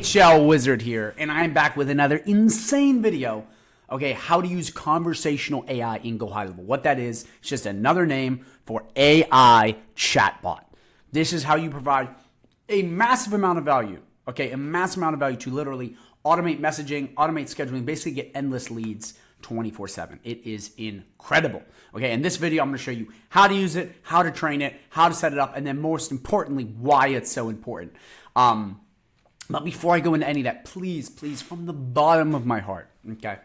HL Wizard here, and I'm back with another insane video. Okay, how to use conversational AI in GoHighLevel. What that is, it's just another name for AI chatbot. This is how you provide a massive amount of value. Okay, a massive amount of value to literally automate messaging, automate scheduling, basically get endless leads 24/7. It is incredible. Okay, in this video, I'm going to show you how to use it, how to train it, how to set it up, and then most importantly, why it's so important. But before I go into any of that, please, from the bottom of my heart, okay,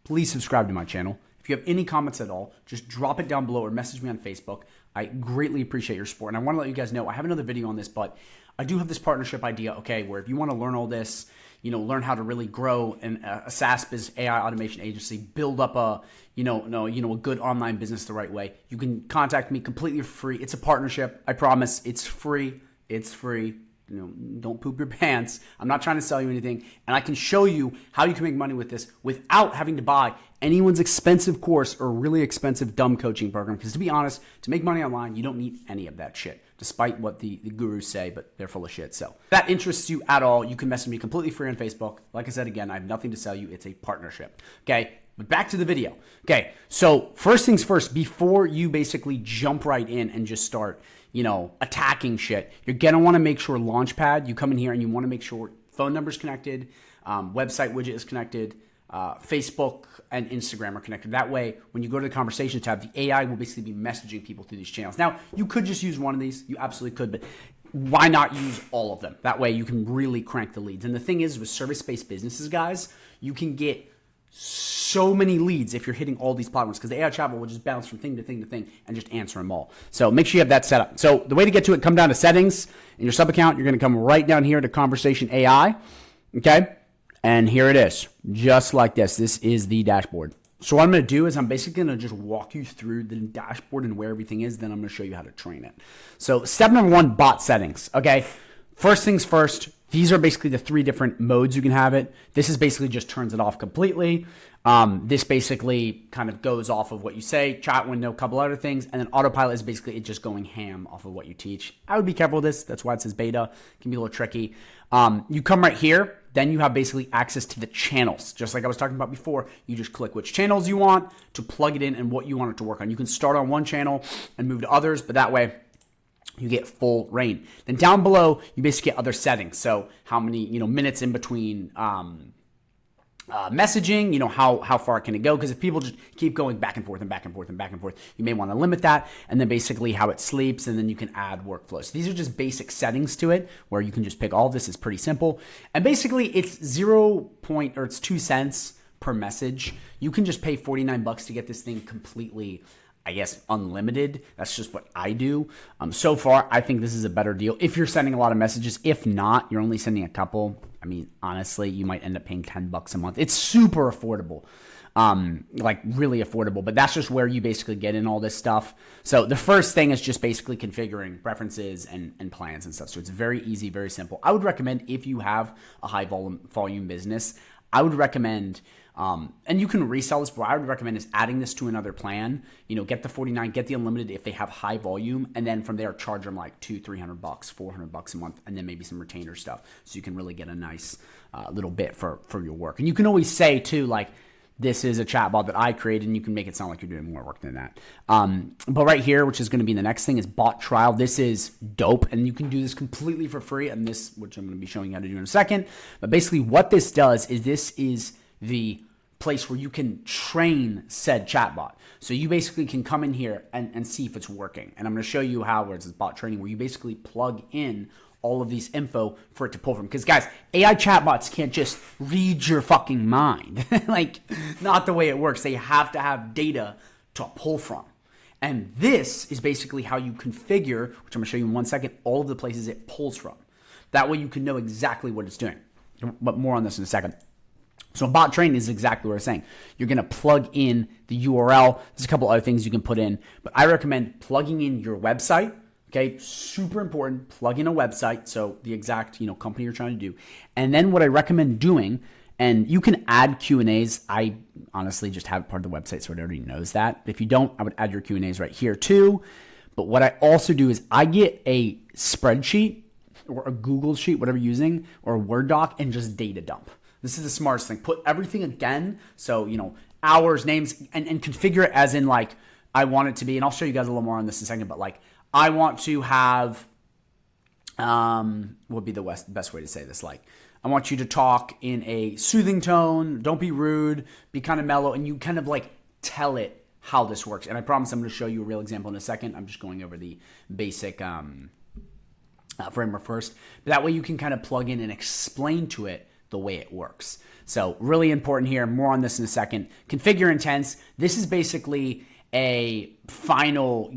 please subscribe to my channel. If you have any comments at all, just drop it down below or message me on Facebook. I greatly appreciate your support. And I want to let you guys know, I have another video on this, but I do have this partnership idea, okay, where if you want to learn all this, learn how to really grow a SaaS business, AI automation agency, build up a good online business the right way, you can contact me completely free. It's a partnership. I promise. It's free. It's free. Don't poop your pants. I'm not trying to sell you anything. And I can show you how you can make money with this without having to buy anyone's expensive course or really expensive dumb coaching program. Because to be honest, to make money online, you don't need any of that shit, despite what the gurus say, but they're full of shit. So if that interests you at all, you can message me completely free on Facebook. Like I said, again, I have nothing to sell you. It's a partnership. Okay. But back to the video. Okay. So first things first, before you basically jump right in and just start, attacking shit, you're going to want to make sure Launchpad, you come in here and you want to make sure phone number's connected, website widget is connected, Facebook and Instagram are connected. That way, when you go to the conversation tab, the AI will basically be messaging people through these channels. Now, you could just use one of these. You absolutely could, but why not use all of them? That way, you can really crank the leads. And the thing is, with service-based businesses, guys, you can get so many leads if you're hitting all these platforms, because the AI chatbot will just bounce from thing to thing to thing and just answer them all. So make sure you have that set up. So the way to get to it, come down to settings in your sub account. You're going to come right down here to conversation AI. Okay. And here it is, just like this. This is the dashboard. So what I'm going to do is I'm basically going to just walk you through the dashboard and where everything is. Then I'm going to show you how to train it. So step number one, bot settings. Okay. First things first, these are basically the three different modes you can have it. This is basically just turns it off completely. This basically kind of goes off of what you say, chat window, a couple other things, and then autopilot is basically it just going ham off of what you teach. I would be careful with this. That's why it says beta. It can be a little tricky. You come right here, then you have basically access to the channels. Just like I was talking about before, you just click which channels you want to plug it in and what you want it to work on. You can start on one channel and move to others, but that way you get full reign. Then down below, you basically get other settings. So how many minutes in between messaging, how far can it go? Because if people just keep going back and forth and back and forth and back and forth, you may want to limit that. And then basically how it sleeps, and then you can add workflows. So these are just basic settings to it where you can just pick all of this. It's pretty simple. And basically it's 2 cents per message. You can just pay $49 to get this thing completely, I guess, unlimited. That's just what I do. So far, I think this is a better deal if you're sending a lot of messages. If not, you're only sending a couple. I mean, honestly, you might end up paying $10 a month. It's super affordable, like really affordable, but that's just where you basically get in all this stuff. So the first thing is just basically configuring preferences and plans and stuff. So it's very easy, very simple. I would recommend, if you have a high volume business, I would recommend, and you can resell this, but what I would recommend is adding this to another plan. Get the 49, get the unlimited if they have high volume, and then from there charge them like $200-$300, $400 a month, and then maybe some retainer stuff, so you can really get a nice little bit for your work. And you can always say too, like, this is a chatbot that I created, and you can make it sound like you're doing more work than that. But right here, which is going to be the next thing, is bot trial. This is dope, and you can do this completely for free. And this, which I'm going to be showing you how to do in a second. But basically, what this does is this is the place where you can train said chatbot. So you basically can come in here and see if it's working. And I'm going to show you how, where it's bot training, where you basically plug in all of these info for it to pull from. Because guys, AI chatbots can't just read your fucking mind. Like, not the way it works. They have to have data to pull from. And this is basically how you configure, which I'm going to show you in 1 second, all of the places it pulls from. That way you can know exactly what it's doing. But more on this in a second. So bot training is exactly what I'm saying. You're going to plug in the URL. There's a couple other things you can put in, but I recommend plugging in your website. Okay, super important. Plug in a website, so the exact company you're trying to do. And then what I recommend doing, and you can add Q&As. I honestly just have part of the website, so it already knows that. If you don't, I would add your Q&As right here too. But what I also do is I get a spreadsheet or a Google sheet, whatever you're using, or a Word doc, and just data dump. This is the smartest thing. Put everything again. So, hours, names, and configure it as in like, I want it to be, and I'll show you guys a little more on this in a second, but like, I want to have, what would be the best way to say this? Like, I want you to talk in a soothing tone. Don't be rude. Be kind of mellow. And you kind of like tell it how this works. And I promise I'm going to show you a real example in a second. I'm just going over the basic framework first. But that way you can kind of plug in and explain to it the way it works. So really important here. More on this in a second. Configure intents. This is basically a final,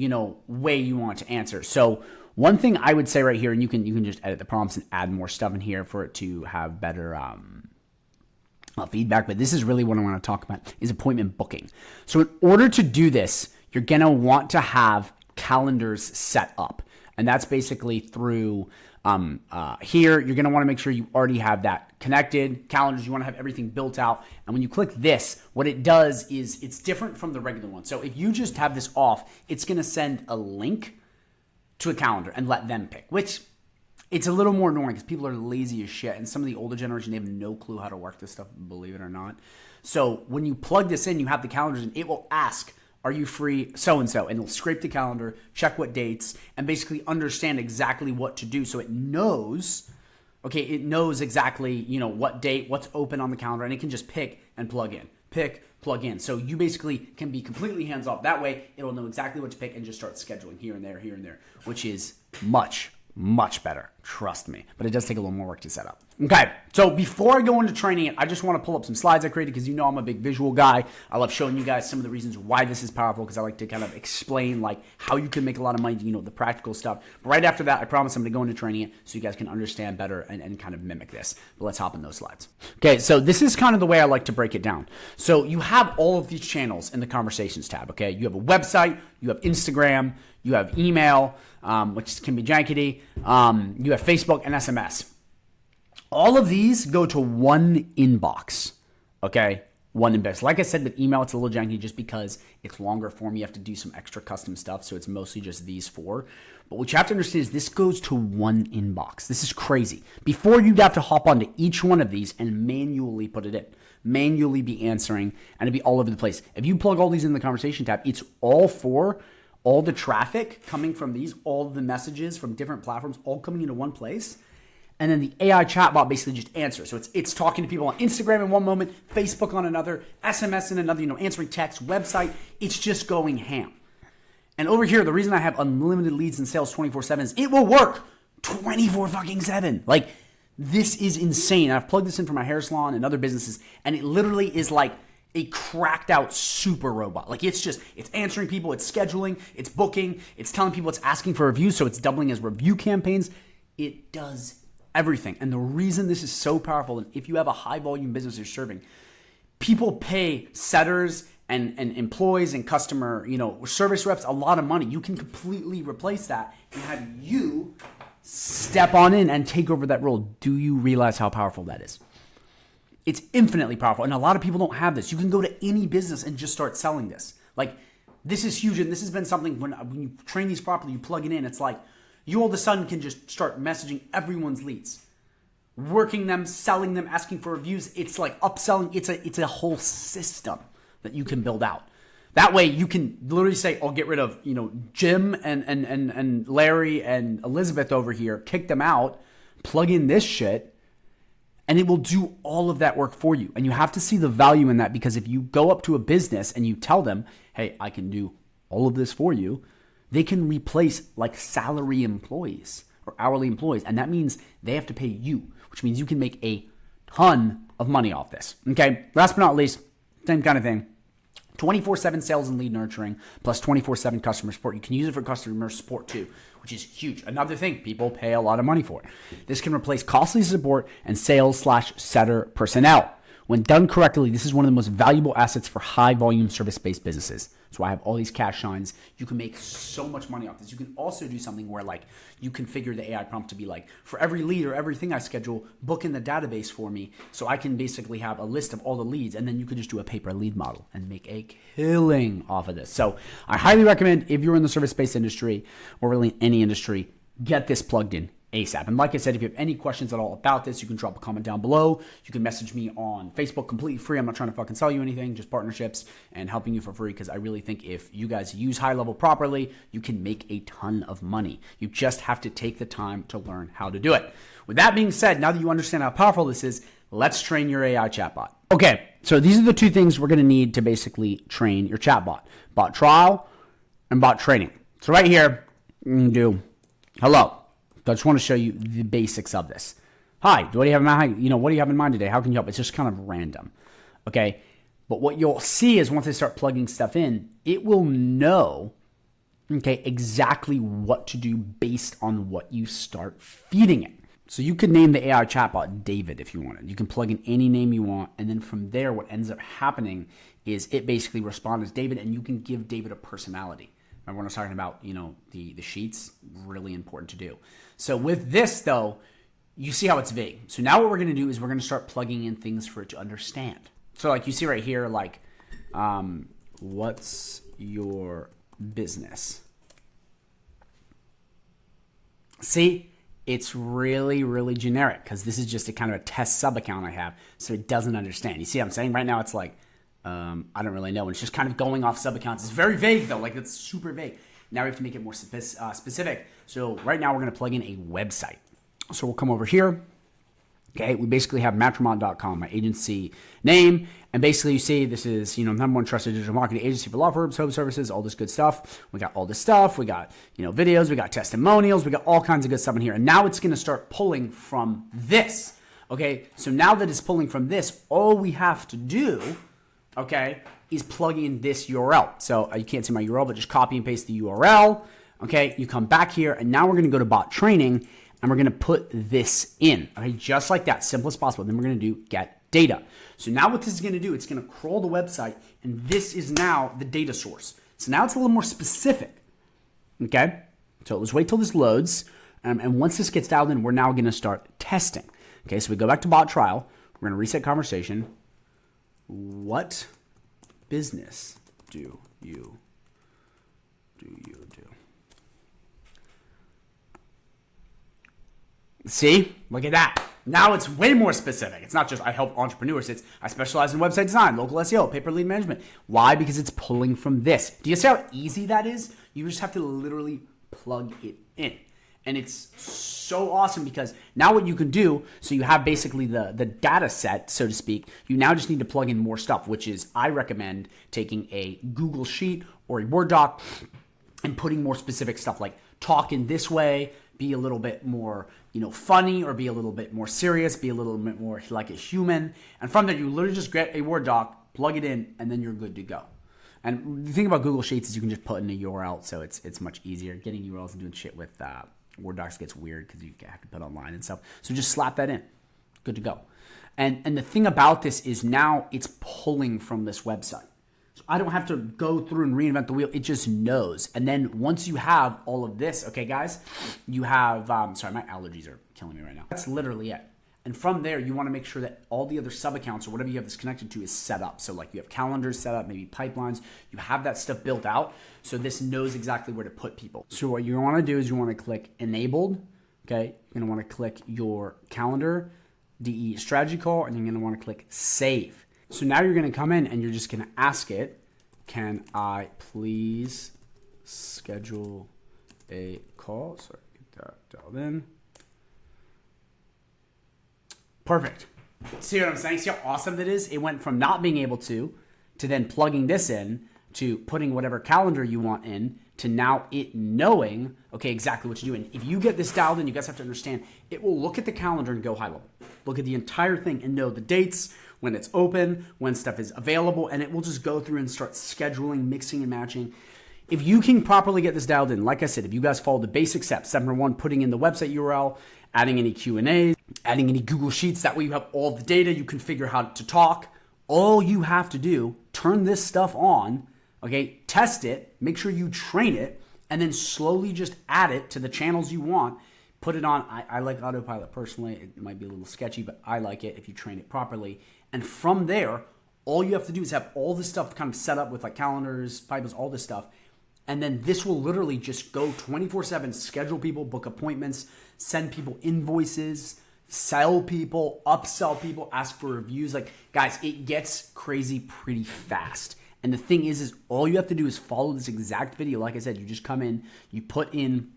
way you want to answer. So one thing I would say right here, and you can just edit the prompts and add more stuff in here for it to have better feedback, but this is really what I want to talk about is appointment booking. So in order to do this, you're going to want to have calendars set up. And that's basically through here. You're going to want to make sure you already have that connected. Calendars, you want to have everything built out. And when you click this, what it does is it's different from the regular one. So if you just have this off, it's going to send a link to a calendar and let them pick, which it's a little more annoying because people are lazy as shit. And some of the older generation, they have no clue how to work this stuff, believe it or not. So when you plug this in, you have the calendars and it will ask, are you free so-and-so? And it'll scrape the calendar, check what dates, and basically understand exactly what to do. So it knows, it knows exactly, what date, what's open on the calendar, and it can just pick and plug in. Pick, plug in. So you basically can be completely hands-off. That way, it'll know exactly what to pick and just start scheduling here and there, which is much, much better. Trust me. But it does take a little more work to set up. Okay, so before I go into training it, I just want to pull up some slides I created because I'm a big visual guy. I love showing you guys some of the reasons why this is powerful because I like to kind of explain like how you can make a lot of money, the practical stuff. But right after that, I promise I'm going to go into training it so you guys can understand better and kind of mimic this. But let's hop in those slides. Okay, so this is kind of the way I like to break it down. So you have all of these channels in the conversations tab, okay? You have a website, you have Instagram, you have email, which can be jankety, you have Facebook and SMS. All of these go to one inbox, okay? One inbox. Like I said, with email, it's a little janky just because it's longer form. You have to do some extra custom stuff, so it's mostly just these four. But what you have to understand is this goes to one inbox. This is crazy. Before, you'd have to hop onto each one of these and manually put it in, manually be answering, and it'd be all over the place. If you plug all these in the conversation tab, it's all the traffic coming from these, all the messages from different platforms, all coming into one place. And then the AI chatbot basically just answers. So it's talking to people on Instagram in one moment, Facebook on another, SMS in another, answering text, website. It's just going ham. And over here, the reason I have unlimited leads and sales 24/7 is it will work 24/7. Like, this is insane. I've plugged this in for my hair salon and other businesses, and it literally is like a cracked out super robot. Like, it's answering people, it's scheduling, it's booking, it's telling people, it's asking for reviews, so it's doubling as review campaigns. It does everything. And the reason this is so powerful, and if you have a high volume business you're serving, people pay setters and employees and customer, service reps a lot of money. You can completely replace that and have you step on in and take over that role. Do you realize how powerful that is? It's infinitely powerful. And a lot of people don't have this. You can go to any business and just start selling this. Like, this is huge. And this has been something when you train these properly, you plug it in, it's like, you all of a sudden can just start messaging everyone's leads, working them, selling them, asking for reviews. It's like upselling. It's a whole system that you can build out. That way you can literally say, I'll get rid of, Jim and Larry and Elizabeth over here, kick them out, plug in this shit, and it will do all of that work for you. And you have to see the value in that, because if you go up to a business and you tell them, hey, I can do all of this for you, they can replace like salary employees or hourly employees. And that means they have to pay you, which means you can make a ton of money off this. Okay. Last but not least, same kind of thing. 24/7 sales and lead nurturing plus 24/7 customer support. You can use it for customer support too, which is huge. Another thing, people pay a lot of money for it. This can replace costly support and sales/setter personnel. When done correctly, this is one of the most valuable assets for high volume service-based businesses. So I have all these cash shines. You can make so much money off this. You can also do something where like you configure the AI prompt to be like, for every lead or everything I schedule, book in the database for me. So I can basically have a list of all the leads, and then you could just do a pay-per-lead model and make a killing off of this. So I highly recommend, if you're in the service-based industry or really any industry, get this plugged in ASAP. And like I said, if you have any questions at all about this, you can drop a comment down below. You can message me on Facebook completely free. I'm not trying to fucking sell you anything, just partnerships and helping you for free, because I really think if you guys use high level properly, you can make a ton of money. You just have to take the time to learn how to do it. With that being said, now that you understand how powerful this is, let's train your AI chatbot. Okay, so these are the two things we're going to need to basically train your chatbot: bot trial and bot training. So right here, I'm going to do hello. I just want to show you the basics of this. Hi, what do you have in mind? What do you have in mind today? How can you help? It's just kind of random, okay? But what you'll see is once I start plugging stuff in, it will know, okay, exactly what to do based on what you start feeding it. So you could name the AI chatbot David if you wanted. You can plug in any name you want, and then from there, what ends up happening is it basically responds as David, and you can give David a personality. Remember when I was talking about, the sheets? Really important to do. So with this, though, you see how it's vague. So now what we're going to do is we're going to start plugging in things for it to understand. So like you see right here, like, what's your business? See, it's really, really generic because this is just a kind of a test sub account I have. So it doesn't understand. You see what I'm saying? Right now it's like, I don't really know. And it's just kind of going off sub accounts. It's very vague though. Like it's super vague. Now we have to make it more specific. So right now we're going to plug in a website. So we'll come over here. Okay, we basically have matrimony.com, my agency name. And basically you see this is, number one trusted digital marketing agency for law firms, home services, all this good stuff. We got all this stuff. We got, videos. We got testimonials. We got all kinds of good stuff in here. And now it's going to start pulling from this. Okay, so now that it's pulling from this, all we have to do, okay, is plug in this URL. So you can't see my URL, but just copy and paste the URL. Okay, you come back here, and now we're going to go to bot training, and we're going to put this in. Okay, just like that, simple as possible. Then we're going to do get data. So now what this is going to do, it's going to crawl the website, and this is now the data source. So now it's a little more specific. Okay, so let's wait till this loads, and once this gets dialed in, we're now going to start testing. Okay, so we go back to bot trial. We're going to reset conversation. What business do you do? See? Look at that. Now it's way more specific. It's not just I help entrepreneurs. It's I specialize in website design, local SEO, pay-per lead management. Why? Because it's pulling from this. Do you see how easy that is? You just have to literally plug it in. And it's so awesome because now what you can do, so you have basically the data set, so to speak. You now just need to plug in more stuff, which is I recommend taking a Google Sheet or a Word doc and putting more specific stuff like talk in this way, be a little bit more, funny, or be a little bit more serious, be a little bit more like a human. And from there, you literally just get a Word doc, plug it in, and then you're good to go. And the thing about Google Sheets is you can just put in a URL, so it's much easier. Getting URLs and doing shit with Word docs gets weird because you have to put online and stuff. So just slap that in. Good to go. And the thing about this is now it's pulling from this website. So I don't have to go through and reinvent the wheel. It just knows. And then once you have all of this, okay, guys, you have, sorry, my allergies are killing me right now. That's literally it. And from there, you want to make sure that all the other sub-accounts or whatever you have this connected to is set up. So like you have calendars set up, maybe pipelines. You have that stuff built out. So this knows exactly where to put people. So what you want to do is you want to click enabled. Okay. You're going to want to click your calendar, DE strategy call, and you're going to want to click save. So now you're going to come in and you're just going to ask it, can I please schedule a call? Sorry, get that dialed in. Perfect. See what I'm saying? See how awesome that is? It went from not being able to then plugging this in, to putting whatever calendar you want in, to now it knowing, okay, exactly what to do. And if you get this dialed in, you guys have to understand, it will look at the calendar and go high level. Look at the entire thing and know the dates, when it's open, when stuff is available, and it will just go through and start scheduling, mixing and matching. If you can properly get this dialed in, like I said, if you guys follow the basic steps, step number one, putting in the website URL, adding any Q&As, adding any Google Sheets, that way you have all the data, you can figure how to talk. All you have to do, turn this stuff on, okay, test it, make sure you train it, and then slowly just add it to the channels you want. Put it on. I like autopilot personally. It might be a little sketchy, but I like it if you train it properly. And from there, all you have to do is have all this stuff kind of set up with like calendars, pipelines, all this stuff. And then this will literally just go 24/7, schedule people, book appointments, send people invoices, sell people, upsell people, ask for reviews. Like, guys, it gets crazy pretty fast. And the thing is all you have to do is follow this exact video. Like I said, you just come in, you put in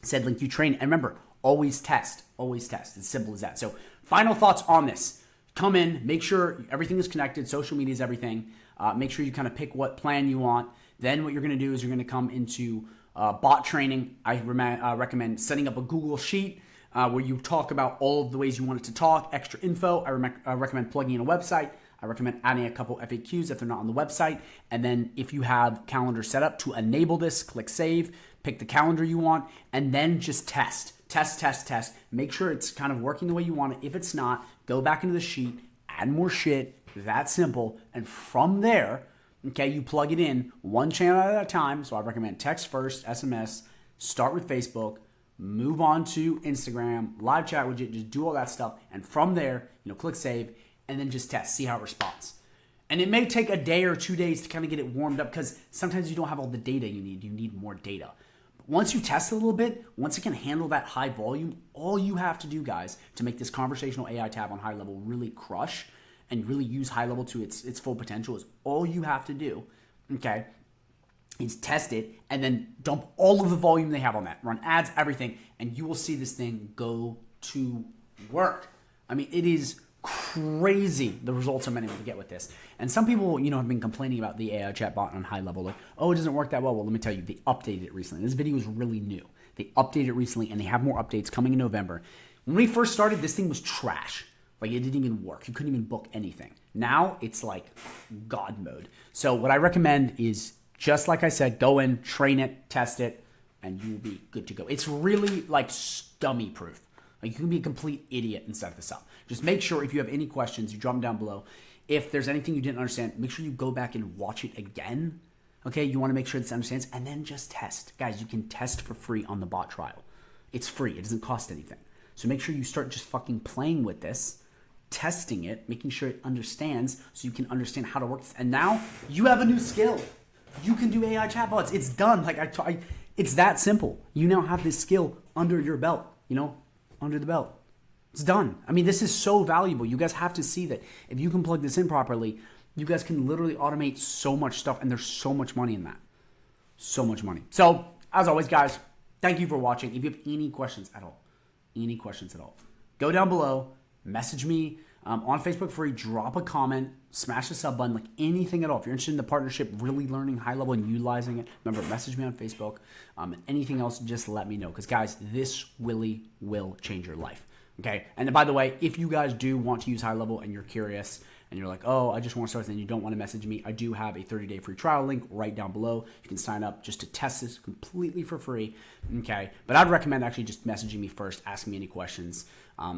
said link, you train. And remember, always test, always test. It's simple as that. So final thoughts on this. Come in, make sure everything is connected. Social media is everything. Make sure you kind of pick what plan you want. Then what you're going to do is you're going to come into bot training. I recommend setting up a Google Sheet where you talk about all of the ways you want it to talk, extra info. I recommend plugging in a website. I recommend adding a couple FAQs if they're not on the website. And then if you have calendar set up to enable this, click save, pick the calendar you want, and then just test. Test. Make sure it's kind of working the way you want it. If it's not, go back into the sheet, add more shit. That simple. And from there, okay, you plug it in one channel at a time. So I recommend text first, SMS, start with Facebook, move on to Instagram, live chat widget, just do all that stuff. And from there, click save and then just test, see how it responds. And it may take a day or 2 days to kind of get it warmed up because sometimes you don't have all the data you need. You need more data. But once you test a little bit, once it can handle that high volume, all you have to do, guys, to make this conversational AI tab on high level really crush and really use high level to its full potential is all you have to do, okay, is test it and then dump all of the volume they have on that. Run ads, everything, and you will see this thing go to work. I mean, it is crazy the results I've been able to get with this. And some people, have been complaining about the AI chatbot on high level, like, oh, it doesn't work that well. Well, let me tell you, they updated it recently. This video is really new. They updated it recently, and they have more updates coming in November. When we first started, this thing was trash. Like, it didn't even work. You couldn't even book anything. Now, it's like God mode. So what I recommend is, just like I said, go in, train it, test it, and you will be good to go. It's really like dummy proof. Like, you can be a complete idiot and set this up. Just make sure if you have any questions, you drop them down below. If there's anything you didn't understand, make sure you go back and watch it again. Okay, you want to make sure this understands, and then just test. Guys, you can test for free on the bot trial. It's free. It doesn't cost anything. So make sure you start just fucking playing with this, testing it, making sure it understands so you can understand how to work this. And now you have a new skill. You can do AI chatbots. It's done. Like it's that simple. You now have this skill under your belt, under the belt. It's done. I mean, this is so valuable. You guys have to see that if you can plug this in properly, you guys can literally automate so much stuff, and there's so much money in that. So much money. So, as always, guys, thank you for watching. If you have any questions at all, go down below, message me on Facebook free, drop a comment, smash the sub button, like anything at all. If you're interested in the partnership, really learning high level and utilizing it, remember, message me on Facebook. And anything else, just let me know. Because, guys, this really will change your life. Okay, and by the way, if you guys do want to use high level and you're curious and you're like, oh, I just want to start and you don't want to message me, I do have a 30-day free trial link right down below. You can sign up just to test this completely for free. Okay, but I'd recommend actually just messaging me first, asking me any questions.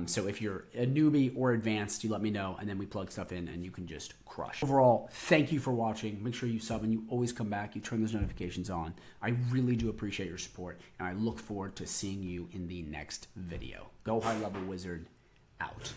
So if you're a newbie or advanced, you let me know, and then we plug stuff in and you can just crush. Overall, thank you for watching. Make sure you sub and you always come back. You turn those notifications on. I really do appreciate your support, and I look forward to seeing you in the next video. Go High Level Wizard out.